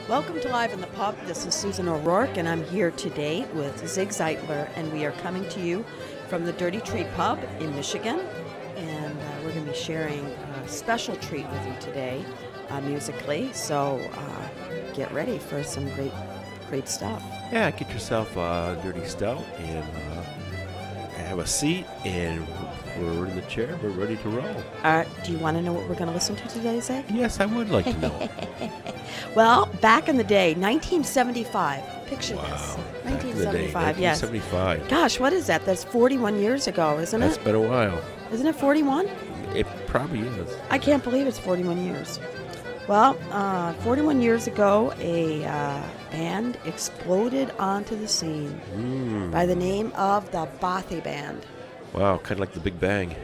Welcome to Live in the Pub. This is Susan O'Rourke, and I'm here today with Zig Zeitler, and we are coming to you from the Dirty Tree Pub in Michigan, and we're going to be sharing a special treat with you today, musically. So get ready for some great stuff. Yeah, get yourself a dirty stout and have a seat, and we're in the chair. We're ready to roll. Do you want to know what we're going to listen to today, Zig? Yes, I would like to know. Well, back in the day, 1975. Picture Wow. this. Back in the day, 1975, yes. 1975. Gosh, what is that? That's 41 years ago, isn't That's it? been a while. Isn't it 41? It probably is. I can't believe it's 41 years. Well, 41 years ago, a band exploded onto the scene by the name of the Bothy Band. Wow, kind of like the Big Bang.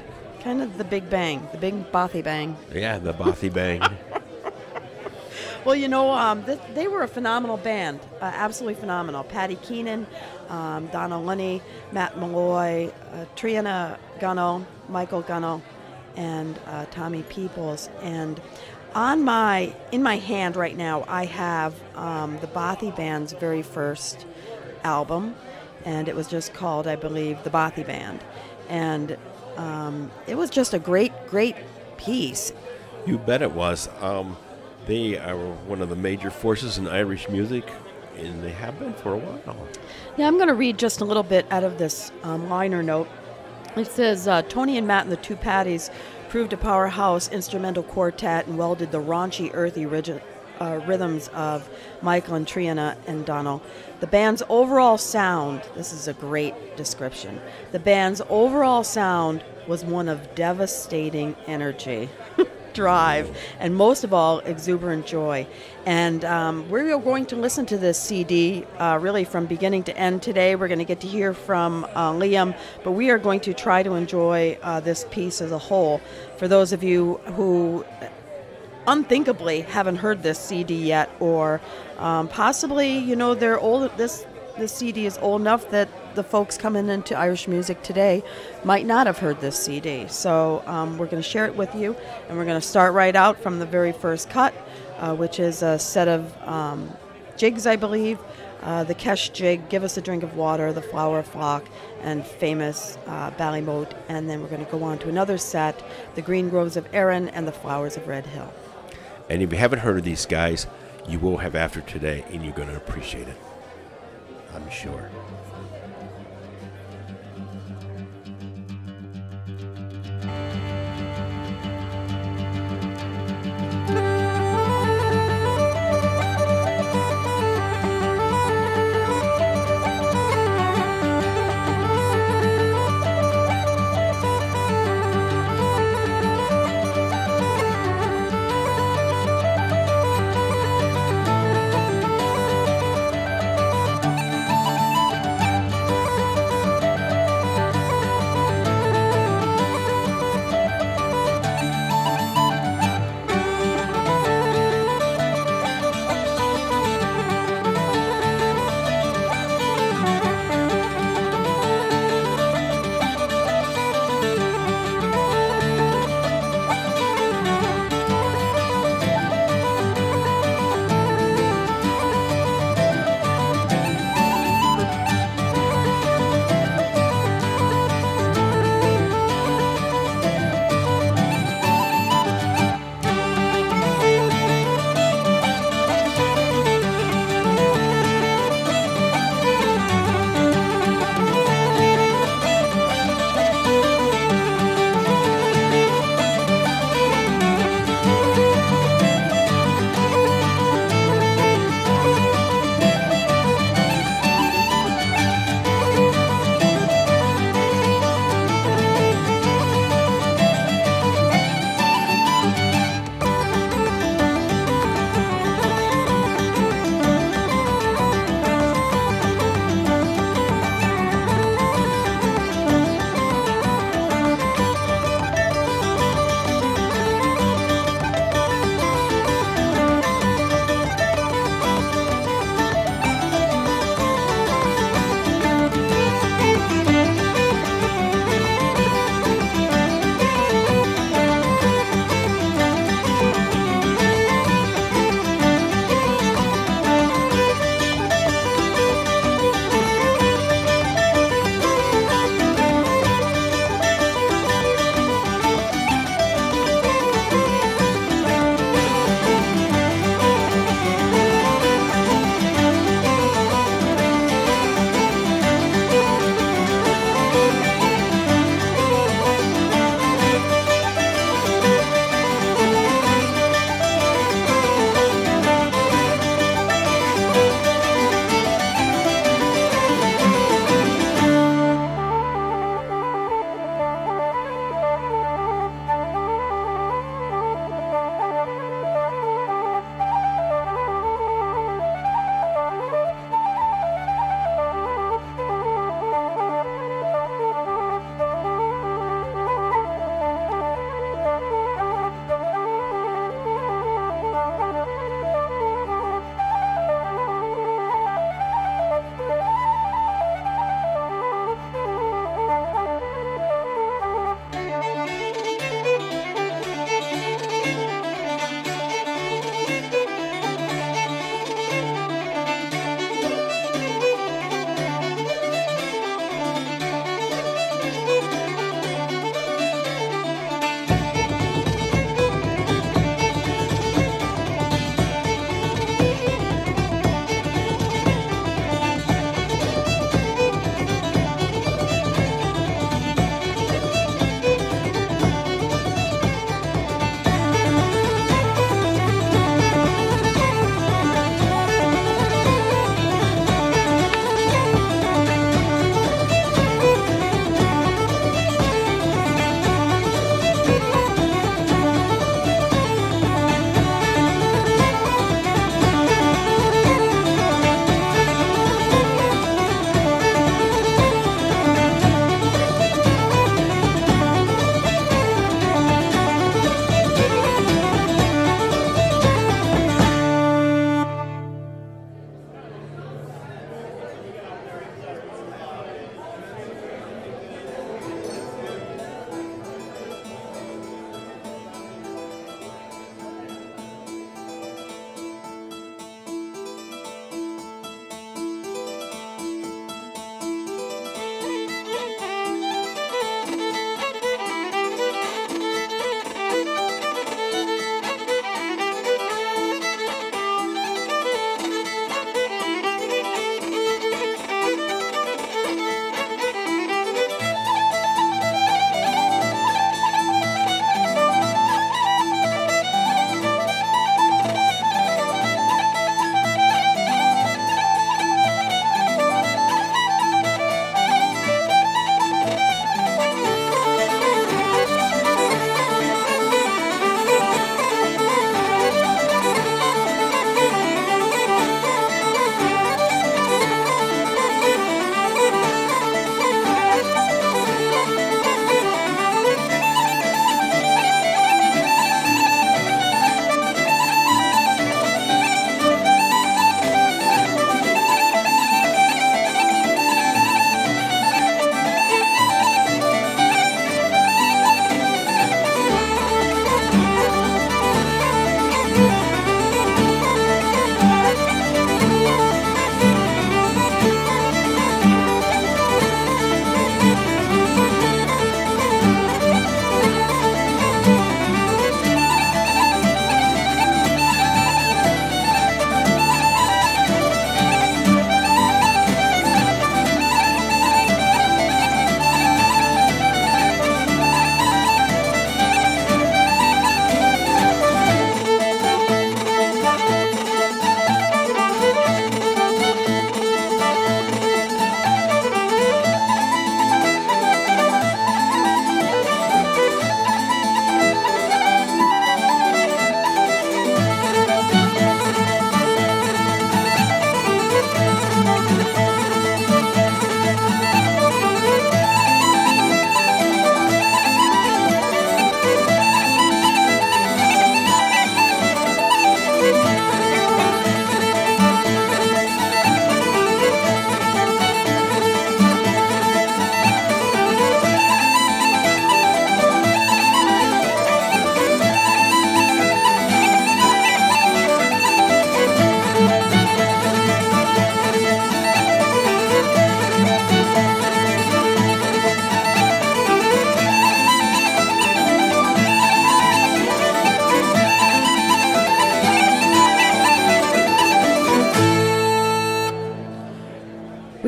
Kind of the Big Bang, the Big Bothy Bang. Yeah, the Bothy Bang. Well, you know, they were a phenomenal band, absolutely phenomenal. Patty Keenan, Donna Lunny, Matt Malloy, Triana Gunno, Michael Gunno, and Tommy Peoples. And in my hand right now, I have the Bothy Band's very first album, and it was just called, I believe, the Bothy Band. And it was just a great piece. You bet it was. They are one of the major forces in Irish music, and they have been for a while. Yeah, I'm going to read just a little bit out of this liner note. It says, Tony and Matt and the Two Patties proved a powerhouse instrumental quartet and welded the raunchy, earthy rhythms of Michael and Triana and Donald. The band's overall sound, this is a great description, the band's overall sound was one of devastating energy, drive, and most of all, exuberant joy. And we're going to listen to this CD really from beginning to end today. We're going to get to hear from Liam, but we are going to try to enjoy this piece as a whole. For those of you who unthinkably haven't heard this CD yet, or possibly, you know, they're old. This CD is old enough that the folks coming into Irish music today might not have heard this CD. So we're going to share it with you, and we're going to start right out from the very first cut, which is a set of jigs, I believe. The Kesh Jig, Give Us a Drink of Water, The Flower Flock, and famous Ballymote. And then we're going to go on to another set, The Green Groves of Erin and The Flowers of Red Hill. And if you haven't heard of these guys, you will have after today, and you're going to appreciate it, I'm sure.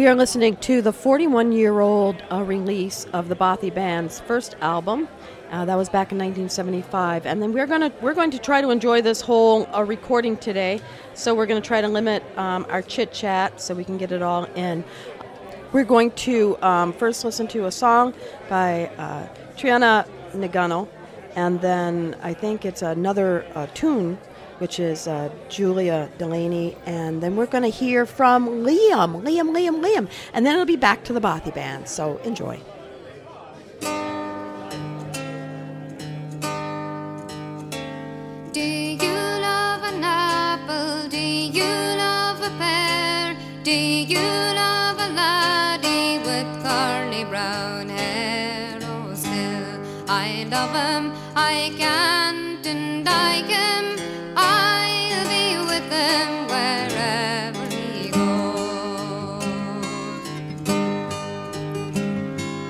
We are listening to the 41-year-old release of the Bothy Band's first album. That was back in 1975, and then we're going to try to enjoy this whole recording today. So we're going to try to limit our chit chat so we can get it all in. We're going to first listen to a song by Triana Nagano, and then I think it's another tune, which is Julia Delaney, and then we're going to hear from Liam, and then it'll be back to the Bothy Band, so enjoy. Do you love an apple? Do you love a pear? Do you love a laddie with curly brown hair? Oh, still, I love him, I can't deny him. I'll be with him wherever he goes.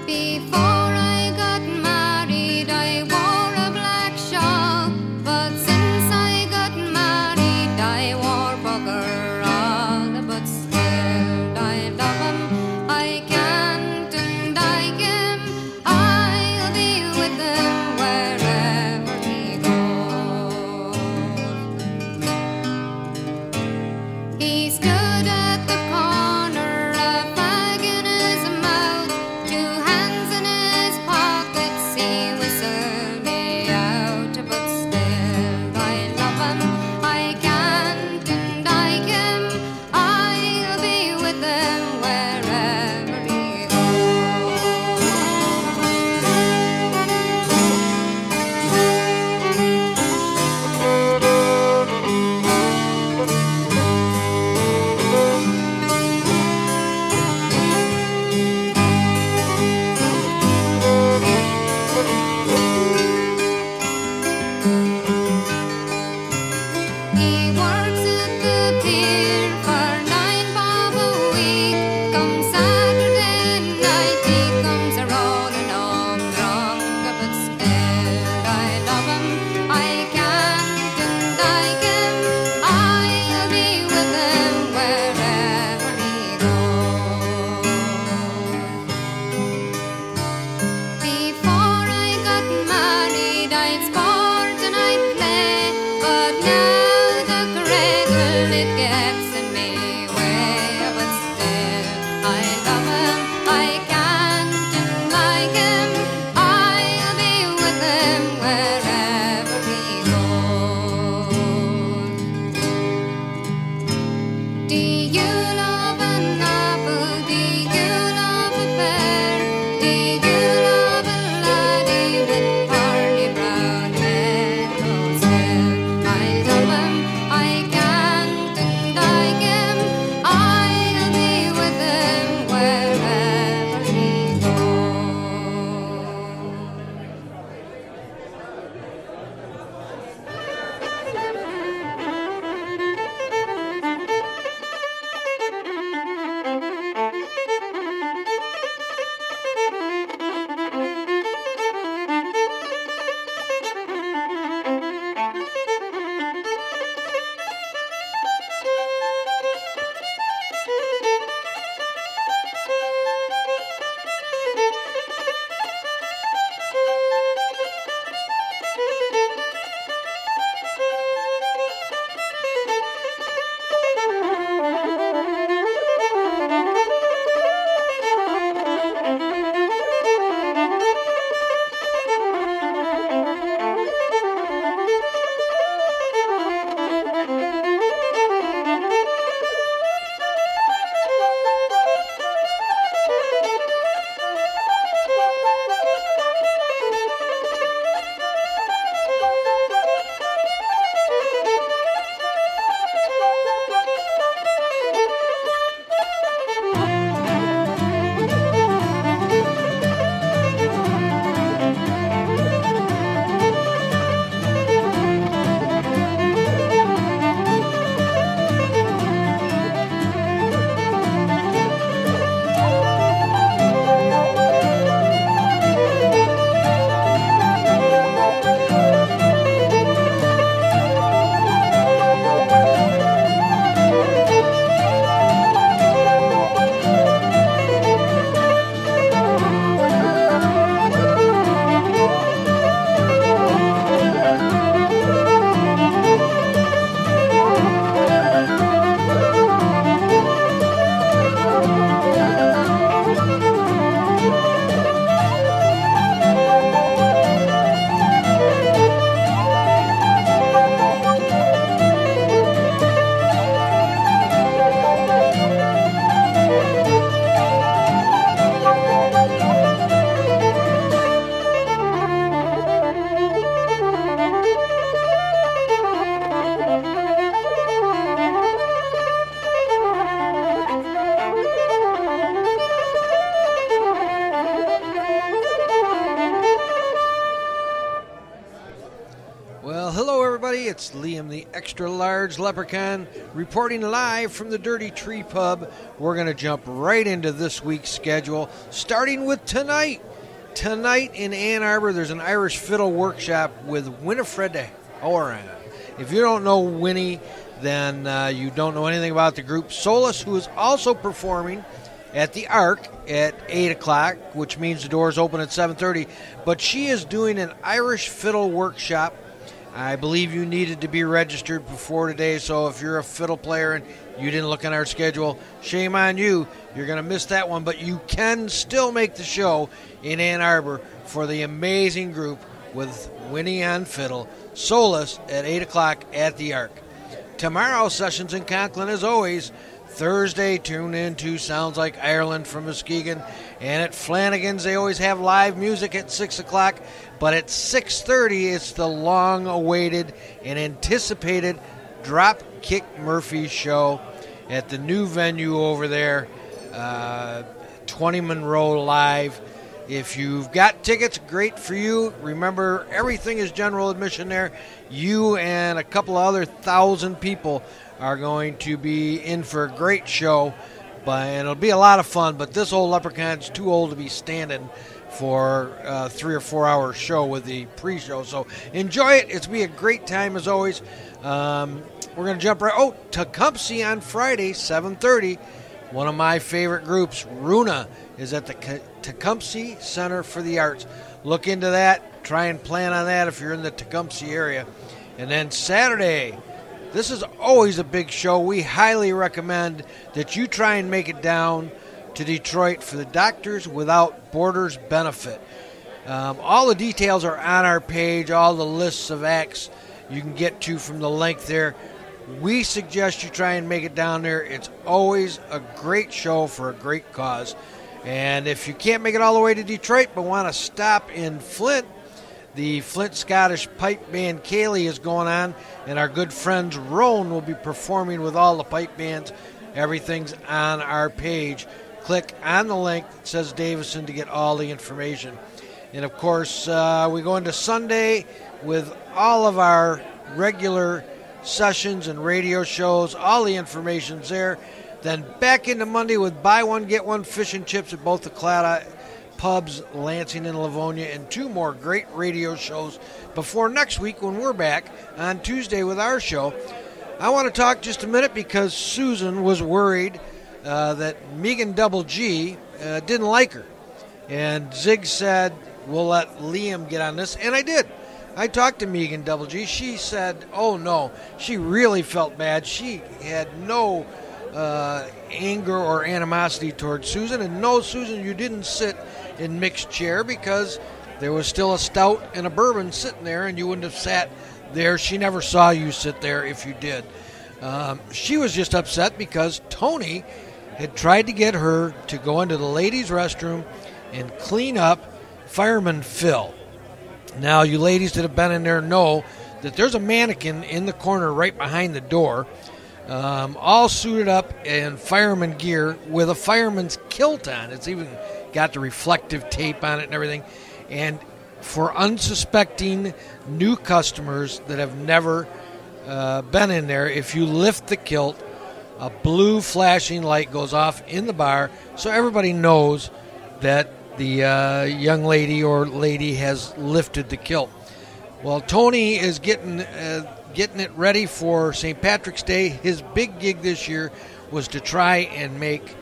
Before I got married, I wore a black shawl, but since I got married, I wore bugger all. But still, I love him, I can't deny him. I'll be with him wherever he goes. everybody. It's Liam the Extra Large Leprechaun reporting live from the Dirty Tree Pub. We're going to jump right into this week's schedule, starting with tonight. Tonight in Ann Arbor, there's an Irish fiddle workshop with Winifred Horan. If you don't know Winnie, then you don't know anything about the group. Solus, who is also performing at the Ark at 8 o'clock, which means the doors open at 7:30. But she is doing an Irish fiddle workshop. I believe you needed to be registered before today, so if you're a fiddle player and you didn't look on our schedule, shame on you. You're going to miss that one, but you can still make the show in Ann Arbor for the amazing group with Winnie on fiddle, Solus at 8 o'clock at the Ark. Tomorrow, sessions in Conklin as always. Thursday, tune in to Sounds Like Ireland from Muskegon. And at Flanagan's, they always have live music at 6 o'clock. But at 6:30, it's the long-awaited and anticipated Dropkick Murphy show at the new venue over there, 20 Monroe Live. If you've got tickets, great for you. Remember, everything is general admission there. You and a couple of other 1,000 people are going to be in for a great show, and it'll be a lot of fun. But this old leprechaun's too old to be standing for a 3 or 4 hour show with the pre-show. So enjoy it. It's be a great time as always. We're going to jump right. Oh, Tecumseh on Friday, 7:30. One of my favorite groups, Runa, is at the Tecumseh Center for the Arts. Look into that. Try and plan on that if you're in the Tecumseh area. And then Saturday, this is always a big show. We highly recommend that you try and make it down to Detroit for the Doctors Without Borders benefit. All the details are on our page, all the lists of acts you can get to from the link there. We suggest you try and make it down there. It's always a great show for a great cause. And if you can't make it all the way to Detroit but want to stop in Flint, the Flint Scottish Pipe Band Cayley is going on, and our good friends Roan will be performing with all the pipe bands. Everything's on our page. Click on the link that says Davison to get all the information. And, of course, we go into Sunday with all of our regular sessions and radio shows. All the information's there. Then back into Monday with buy one, get one fish and chips at both the Claddagh pubs, Lansing and Livonia, and 2 more great radio shows before next week when we're back on Tuesday with our show. I want to talk just a minute because Siusan was worried that Megan Double G didn't like her. And Zig said, we'll let Liam get on this, and I did. I talked to Megan Double G. She said, oh no, she really felt bad. She had no anger or animosity towards Siusan. And no, Siusan, you didn't sit in mixed chair because there was still a stout and a bourbon sitting there, and you wouldn't have sat there. She never saw you sit there if you did. She was just upset because Tony had tried to get her to go into the ladies' restroom and clean up Fireman Phil. Now, you ladies that have been in there know that there's a mannequin in the corner right behind the door, all suited up in fireman gear with a fireman's kilt on. It's even got the reflective tape on it and everything. And for unsuspecting new customers that have never been in there, if you lift the kilt, a blue flashing light goes off in the bar so everybody knows that the young lady or lady has lifted the kilt. Well, Tony is getting it ready for St. Patrick's Day. His big gig this year was to try and make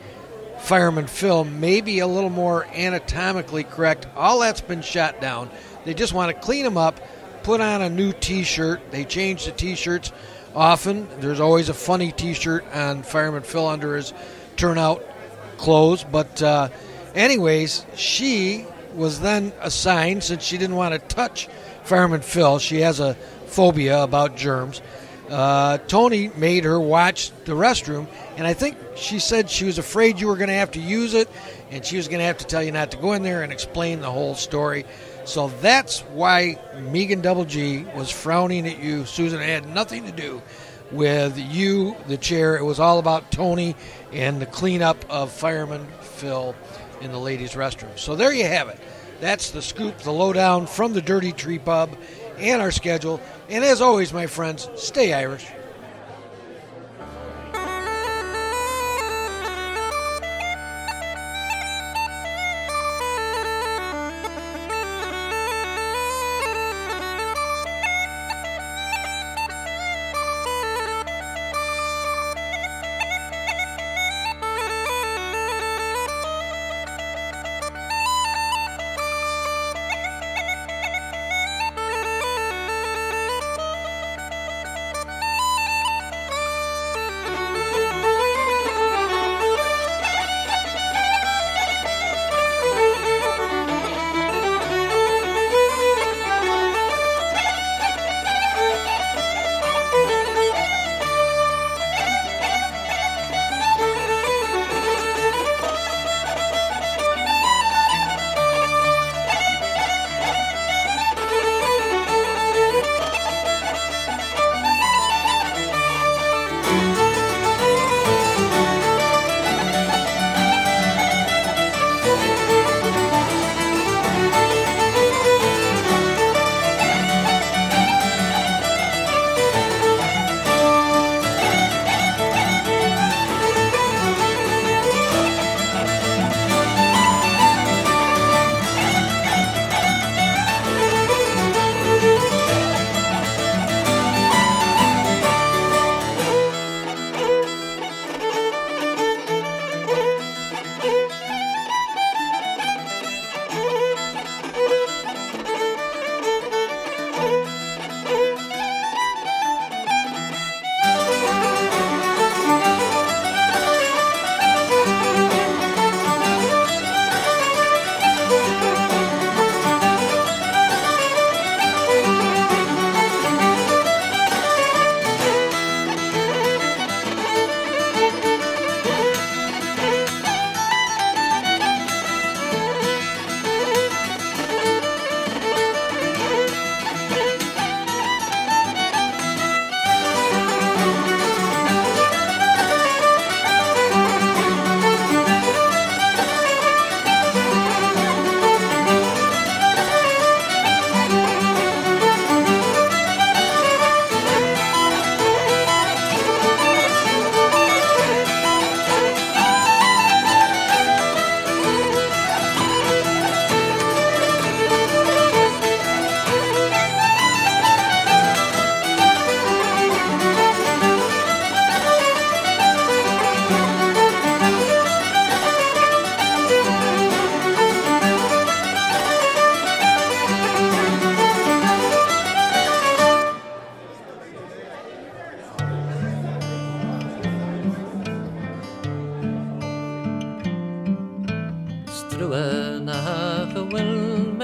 Fireman Phil maybe a little more anatomically correct. All that's been shot down. They just want to clean him up, put on a new T-shirt. They change the T-shirts often. There's always a funny T-shirt on Fireman Phil under his turnout clothes. But anyways, she was then assigned, since she didn't want to touch Fireman Phil, she has a phobia about germs. Tony made her watch the restroom, and I think she said she was afraid you were going to have to use it, and she was going to have to tell you not to go in there and explain the whole story. So that's why Megan Double G was frowning at you, Siusan. It had nothing to do with you, the chair. It was all about Tony and the cleanup of Fireman Phil in the ladies' restroom. So there you have it. That's the scoop, the lowdown from the Dirty Tree Pub and our schedule. And as always, my friends, stay Irish.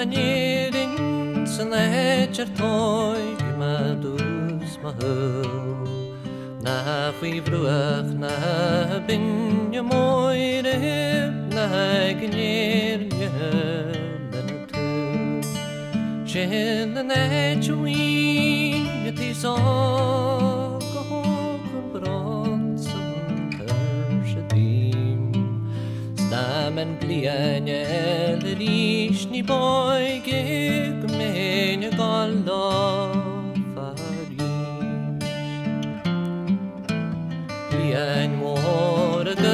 Manierin san edger toig ma dus ma hul na fui bruach na bin je moire na gnier na tu shen na chui ti so go bron san shadim stamen bliane rish ni boyge gmen galda farish blian morge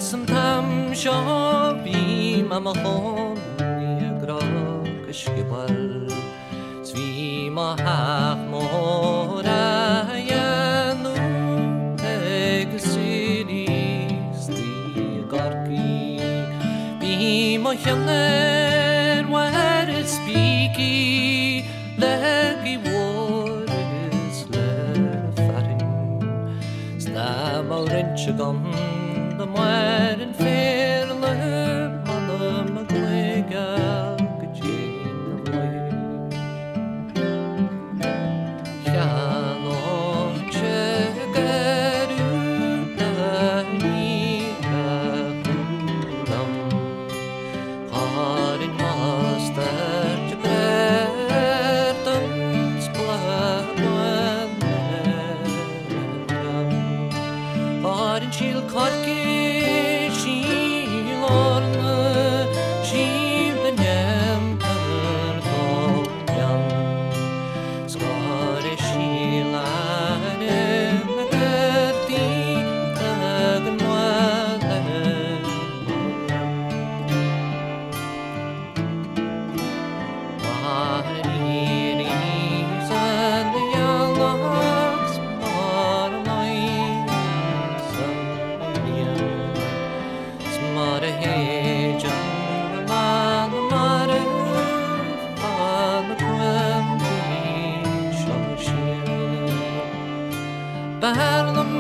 sam tam shabi mama khon ni grok shibal svi ma haq mora yanu exidi sti garki bi ma chaner where it speaky legi words le farin sta mauren chgam the more in fair le manam glega gjin boy ya no chegaru ni nam harin master jbertan splawan harin chil karki Barnum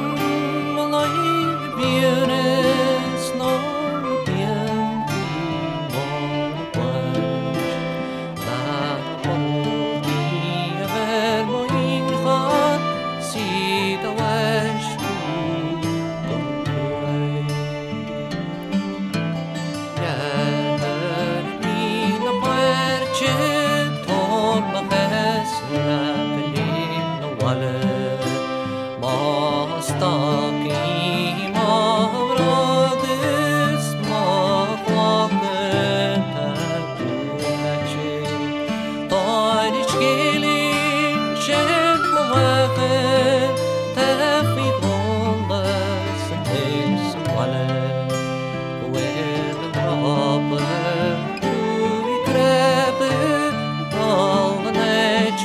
malai bienes no tiempo morguas la modia ver moin khat si da wash ya ni na parche ton bagas la pelina wala Staki mavradis maqwaqetache Tainish gelin shet mwafe Tafi bondas nis wale Wel drape Tui trepe Alvanech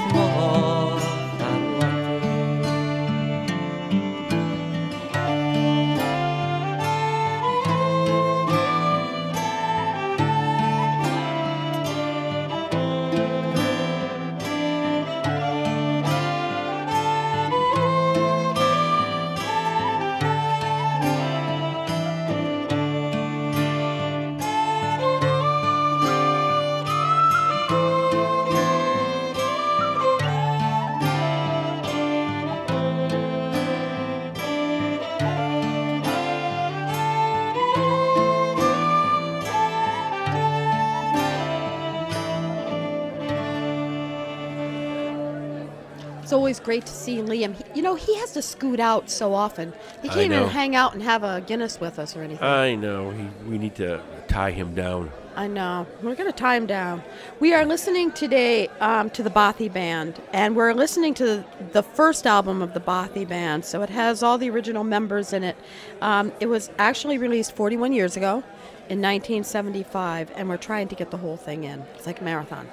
It's always great to see Liam. He has to scoot out so often. He can't even hang out and have a Guinness with us or anything. I know. We need to tie him down. I know. We're going to tie him down. We are listening today to the Bothy Band, and we're listening to the first album of the Bothy Band, so it has all the original members in it. It was actually released 41 years ago in 1975, and we're trying to get the whole thing in. It's like a marathon.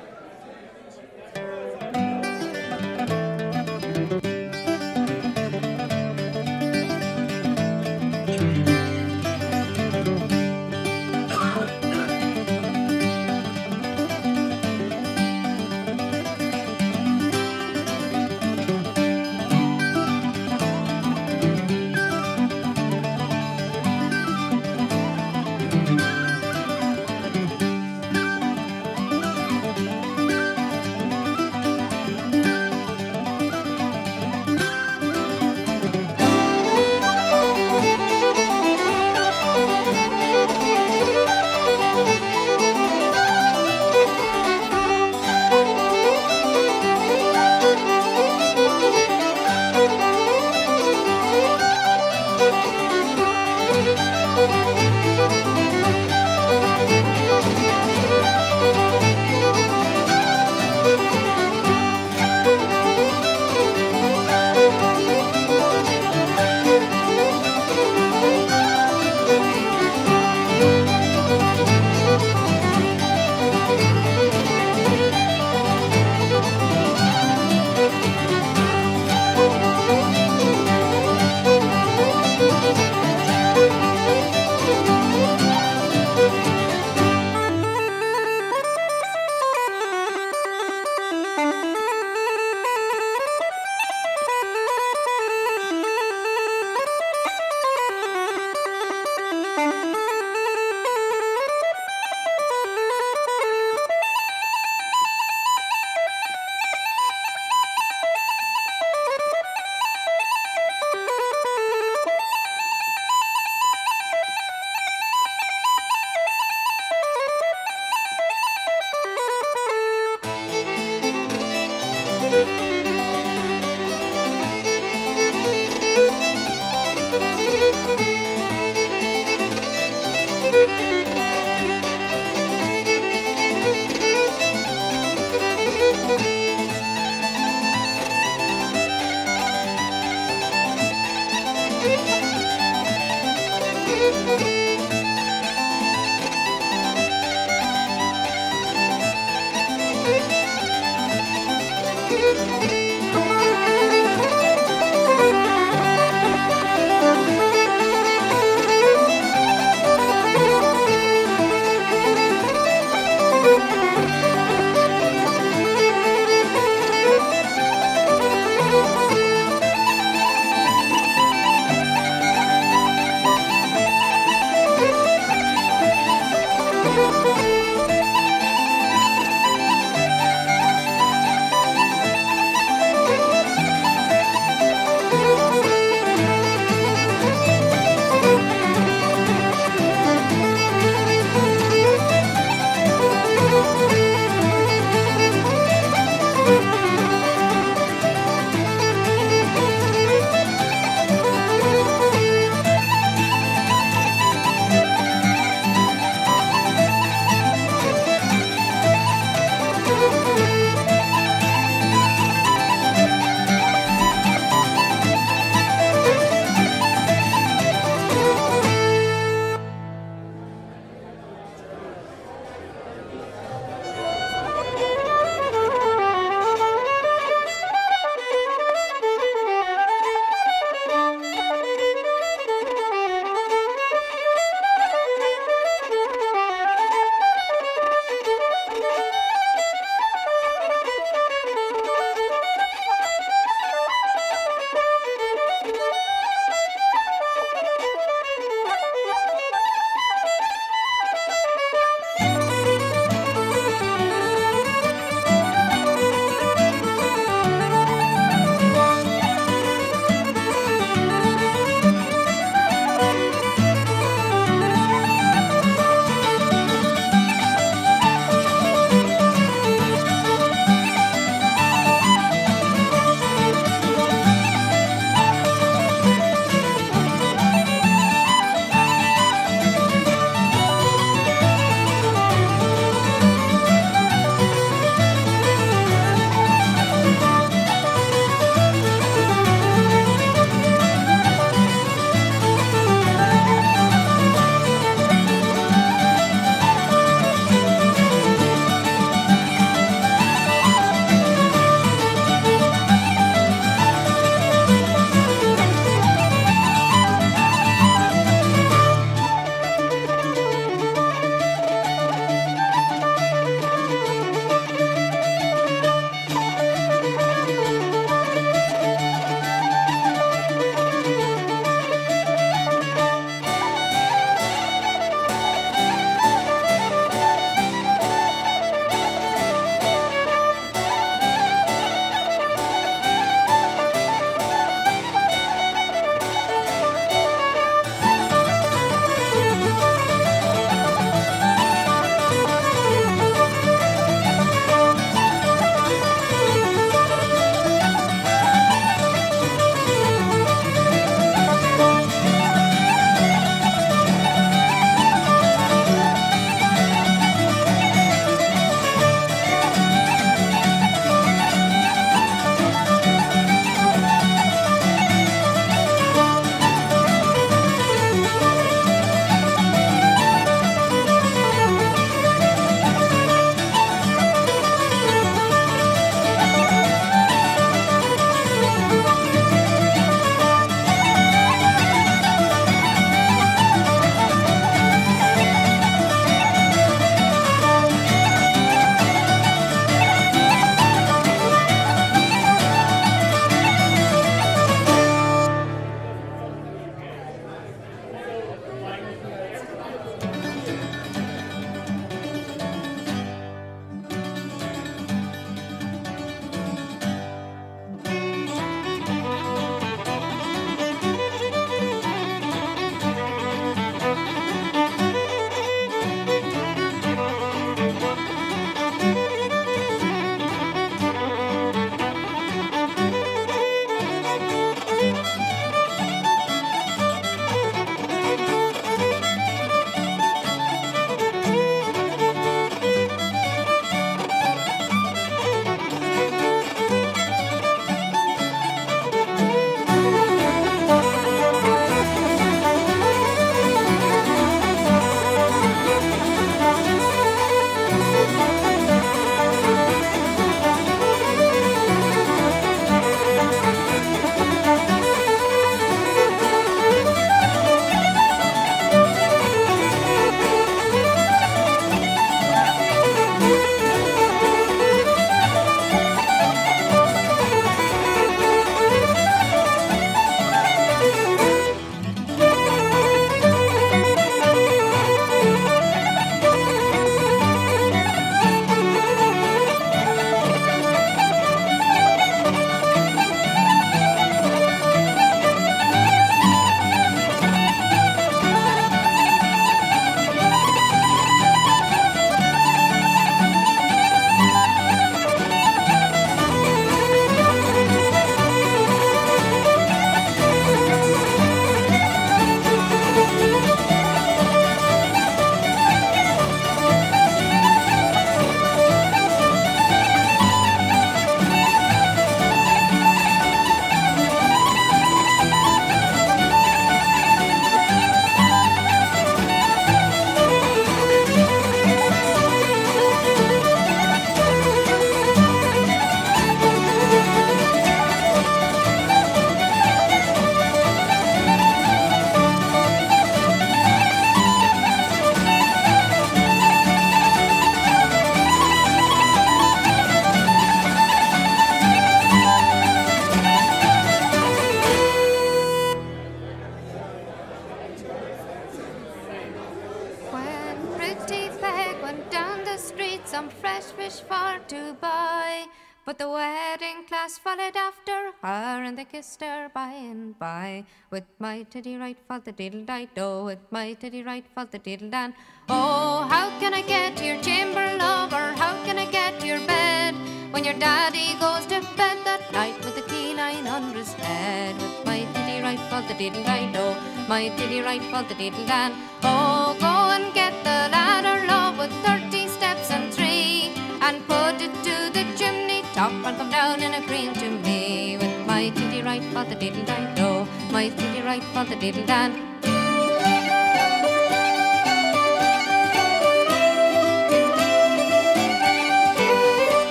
some fresh fish for to buy. But the wedding class followed after her, and they kissed her by and by. With my titty right for the diddle die do, with my titty right for the diddle dan. Oh, how can I get to your chamber, lover? How can I get to your bed? When your daddy goes to bed that night with the key line under his head. With my titty right for the diddle die do, my titty right for the diddle dan. Oh, go and get the ladder, love, with 30 steps and 3, and put it to the chimney top and come down in a cream to me. With my titty right for the diddle die do, my titty right for the diddle dan.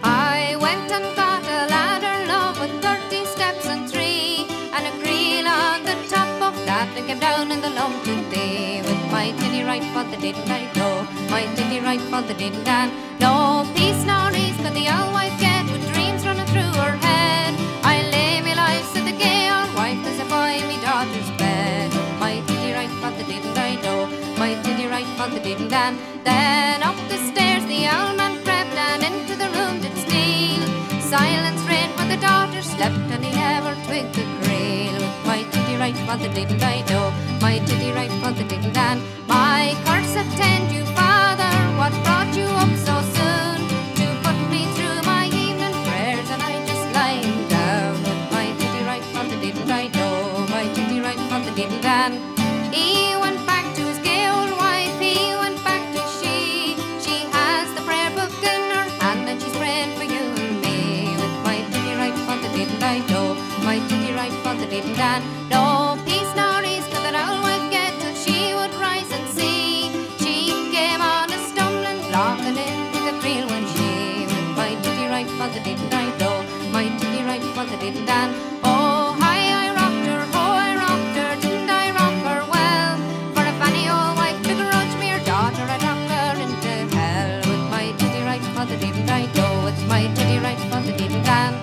I went and got a ladder, love, with 30 steps and 3, and a creel on the top of that, and came down in the lump to thee. With my titty right for the diddle I do, my titty right for the diddle dan. No peace nor ease could the old wife get, with dreams running through her head. I lay me life, said the gay old wife, as if I me daughter's bed. My titty right for the diddle I do, my titty right for the diddle dan. Then up the stairs the old man crept, and into the room did steal. Silence reigned when the daughter slept, and he never twigged the creel. With my titty right for the diddle I do, my titty right for the diddle dan. My curse attend you, father, what brought you up so soon? To put me through my evening prayers, and I just lying down. With my titty right for the diddle I do, my titty right for the diddle dan. He went back to his gay old wife, he went back to she. She has the prayer book in her hand, and she's praying for you and me. With my titty right for the diddle I do, my titty right for the diddle dan. No peace nor ease could that old wife get, till she would rise and see. She came on a stumbling block, and into the creel when she. With my titty right for the diddle I do, my titty right for the diddle dan. Oh, hi, I rocked her, oh, I rocked her, didn't I rock her well? For if any old wife begrudge me her daughter, I'd rock her into hell. With my titty right for the diddle I do, with my titty right for the diddle dan.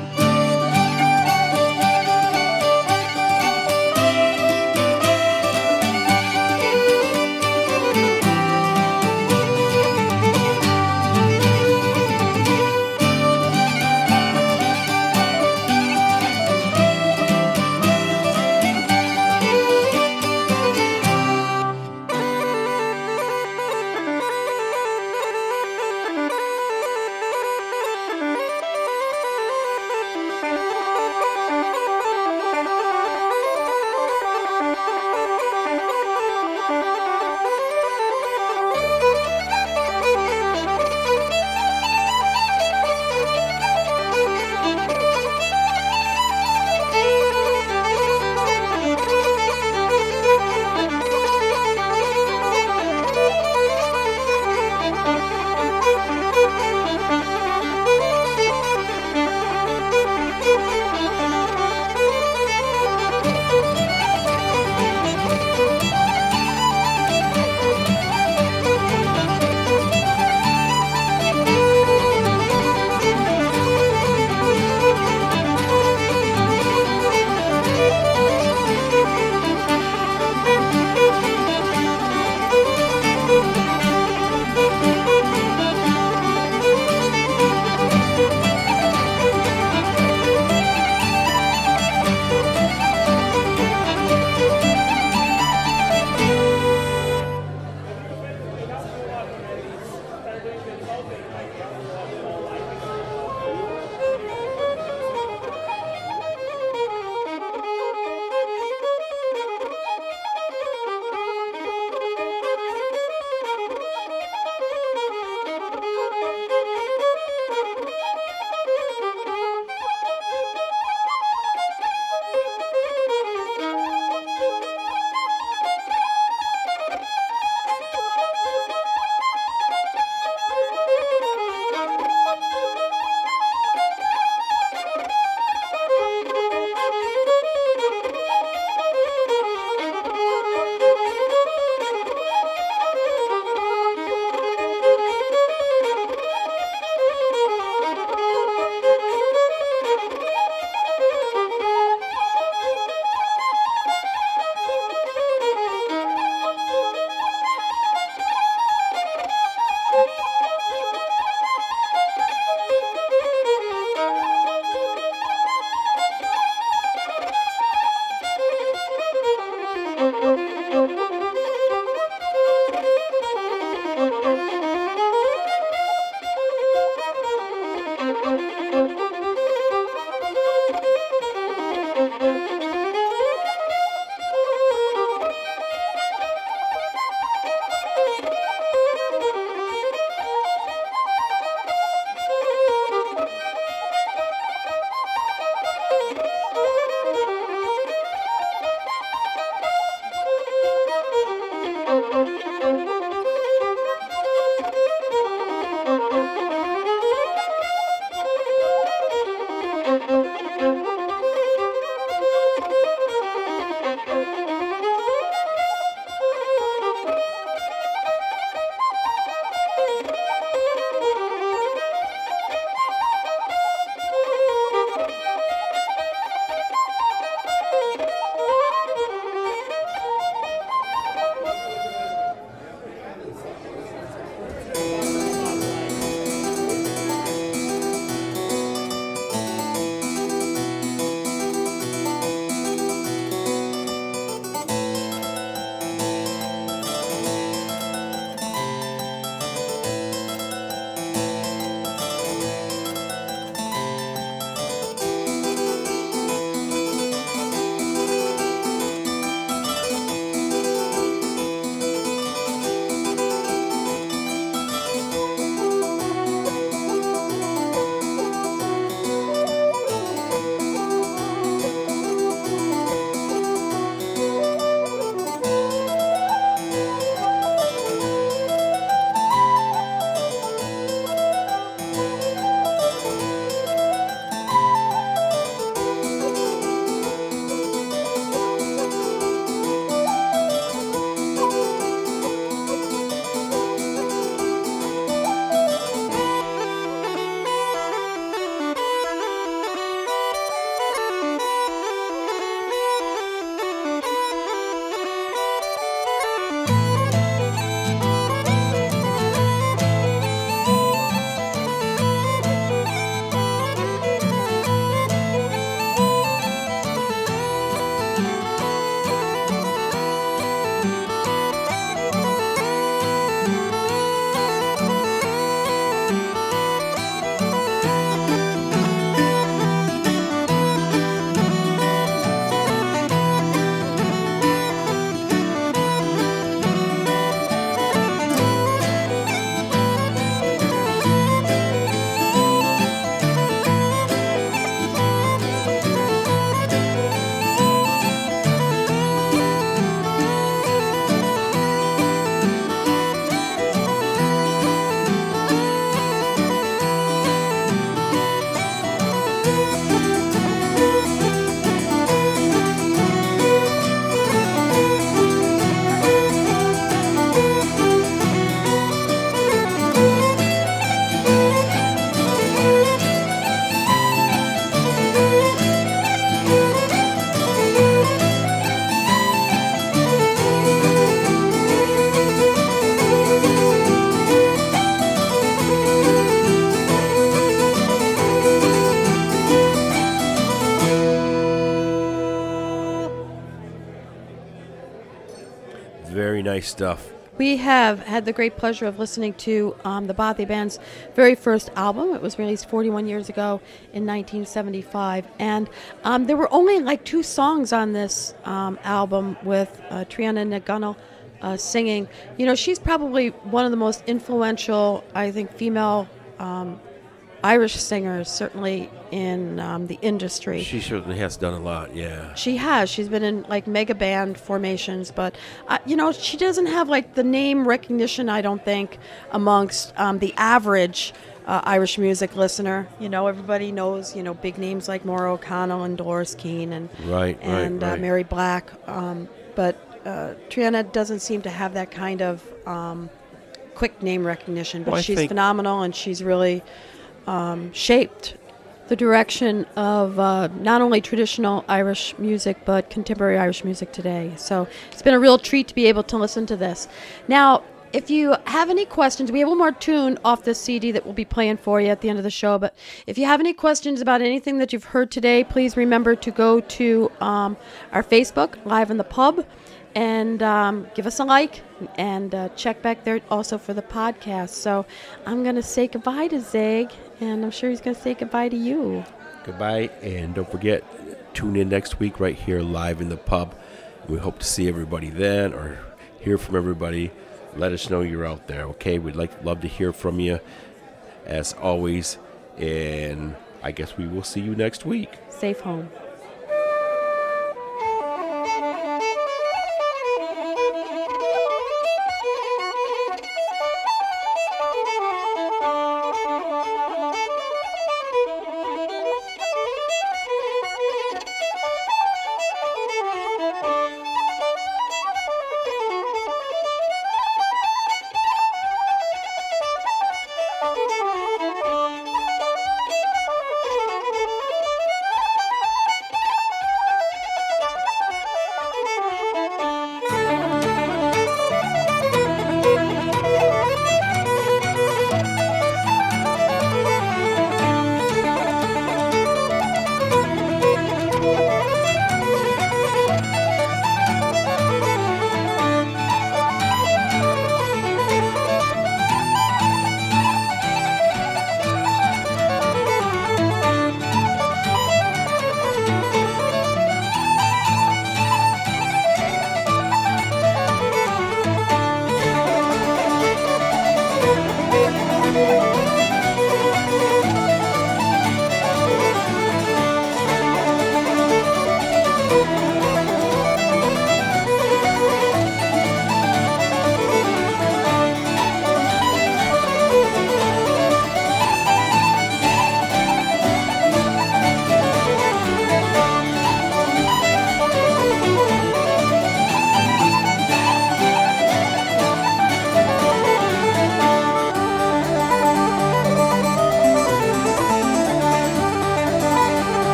Very nice stuff. We have had the great pleasure of listening to the Bothy Band's very first album. It was released 41 years ago in 1975. And there were only like 2 songs on this album with Triana Nagunnell singing. You know, she's probably one of the most influential, I think, female Irish singers, certainly in the industry. She certainly has done a lot, yeah. She has. She's been in like mega band formations, but you know, she doesn't have like the name recognition, I don't think, amongst the average Irish music listener. You know, everybody knows, you know, big names like Maura O'Connell and Dolores Keane and right. Mary Black, but Triana doesn't seem to have that kind of quick name recognition. But she's phenomenal, and she's really shaped the direction of not only traditional Irish music, but contemporary Irish music today. So it's been a real treat to be able to listen to this. Now, if you have any questions, we have one more tune off this CD that we'll be playing for you at the end of the show. But if you have any questions about anything that you've heard today, please remember to go to our Facebook, Live in the Pub, and give us a like, and check back there also for the podcast. So I'm going to say goodbye to Zig, and I'm sure he's going to say goodbye to you. Goodbye, and don't forget, tune in next week right here live in the pub. We hope to see everybody then or hear from everybody. Let us know you're out there, okay? We'd love to hear from you, as always, and I guess we will see you next week. Safe home.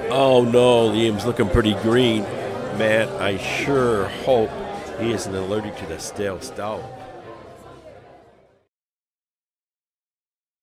Oh no, Liam's looking pretty green. Man, I sure hope he isn't allergic to the stale stout.